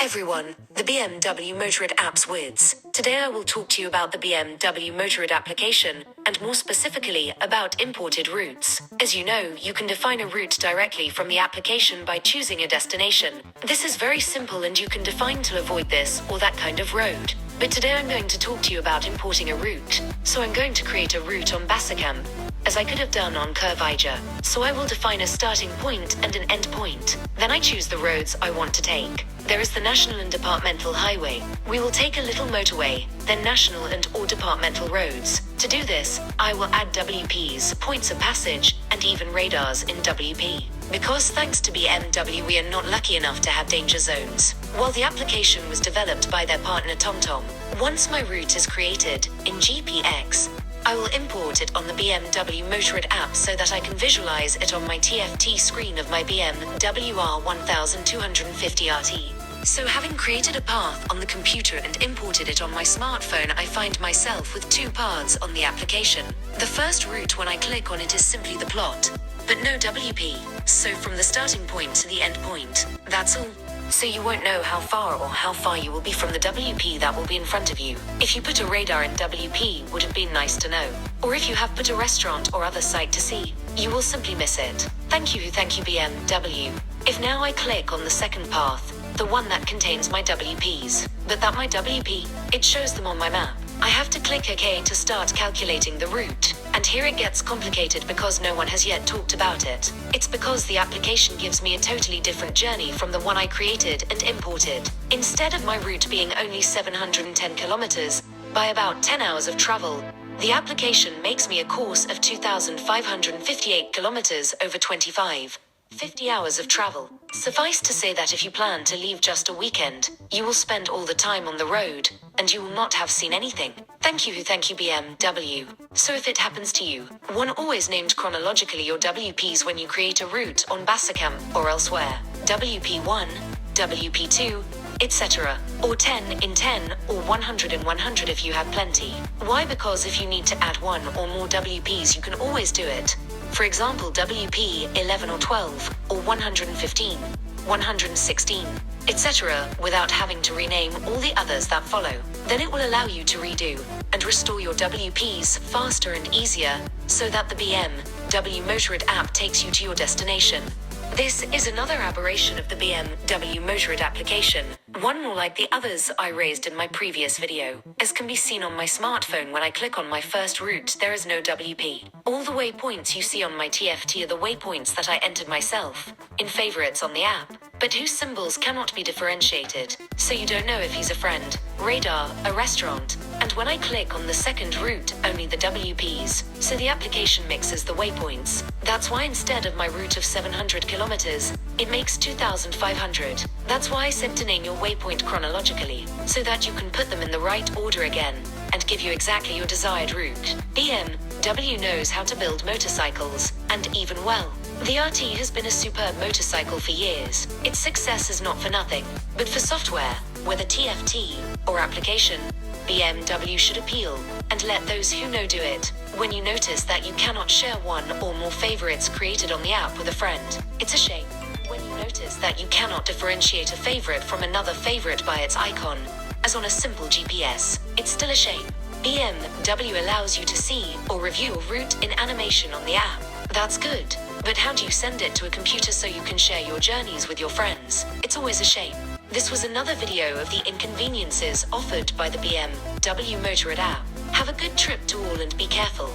everyone, the BMW Motorrad App's Wids. Today I will talk to you about the BMW Motorrad application, and more specifically about imported routes. As you know, you can define a route directly from the application by choosing a destination. This is very simple and you can define to avoid this or that kind of road. But today I'm going to talk to you about importing a route. So I'm going to create a route on Basicamp, as I could have done on Curvaija. So I will define a starting point and an end point. Then I choose the roads I want to take. There is the national and departmental highway. We will take a little motorway, then national and or departmental roads. To do this, I will add WPs, points of passage, and even radars in WP. Because thanks to BMW we are not lucky enough to have danger zones. While the application was developed by their partner TomTom, once my route is created in GPX, I will import it on the BMW Motorrad app so that I can visualize it on my TFT screen of my BMW R 1250 RT. So having created a path on the computer and imported it on my smartphone, I find myself with two paths on the application. The first route when I click on it is simply the plot, but no WP. So from the starting point to the end point, that's all. So you won't know how far you will be from the WP that will be in front of you. If you put a radar in WP, would have been nice to know. Or if you have put a restaurant or other site to see, you will simply miss it. Thank you BMW. If now I click on the second path, the one that contains my WPs, but that my WP, it shows them on my map. I have to click OK to start calculating the route, and here it gets complicated because no one has yet talked about it. It's because the application gives me a totally different journey from the one I created and imported. Instead of my route being only 710 kilometers, by about 10 hours of travel, the application makes me a course of 2,558 kilometers over 50 hours of travel. Suffice to say that if you plan to leave just a weekend, you will spend all the time on the road, and you will not have seen anything. Thank you BMW. So if it happens to you, one always named chronologically your WPs when you create a route on Basicamp or elsewhere. WP1, WP2, etc. Or 10 in 10 or 100 in 100 if you have plenty. Why? Because if you need to add one or more WPs you can always do it. For example, WP 11 or 12, or 115, 116, etc., without having to rename all the others that follow. Then it will allow you to redo and restore your WPs faster and easier, so that the BMW Motorrad app takes you to your destination. This is another aberration of the BMW Motorrad application, one more like the others I raised in my previous video. As can be seen on my smartphone, when I click on my first route, there is no WP. All the waypoints you see on my TFT are the waypoints that I entered myself in favorites on the app, but whose symbols cannot be differentiated, so you don't know if he's a friend, radar, a restaurant, and when I click on the second route, only the WPs, so the application mixes the waypoints. That's why instead of my route of 700 kilometers, it makes 2,500. That's why I said to name your waypoint chronologically, so that you can put them in the right order again, and give you exactly your desired route. BMW knows how to build motorcycles, and even well. The RT has been a superb motorcycle for years. Its success is not for nothing, but for software, whether TFT or application, BMW should appeal, and let those who know do it. When you notice that you cannot share one or more favorites created on the app with a friend, it's a shame. When you notice that you cannot differentiate a favorite from another favorite by its icon, as on a simple GPS, it's still a shame. BMW allows you to see or review a route in animation on the app. That's good, but how do you send it to a computer so you can share your journeys with your friends? It's always a shame. This was another video of the inconveniences offered by the BMW Motorrad app. Have a good trip to all and be careful.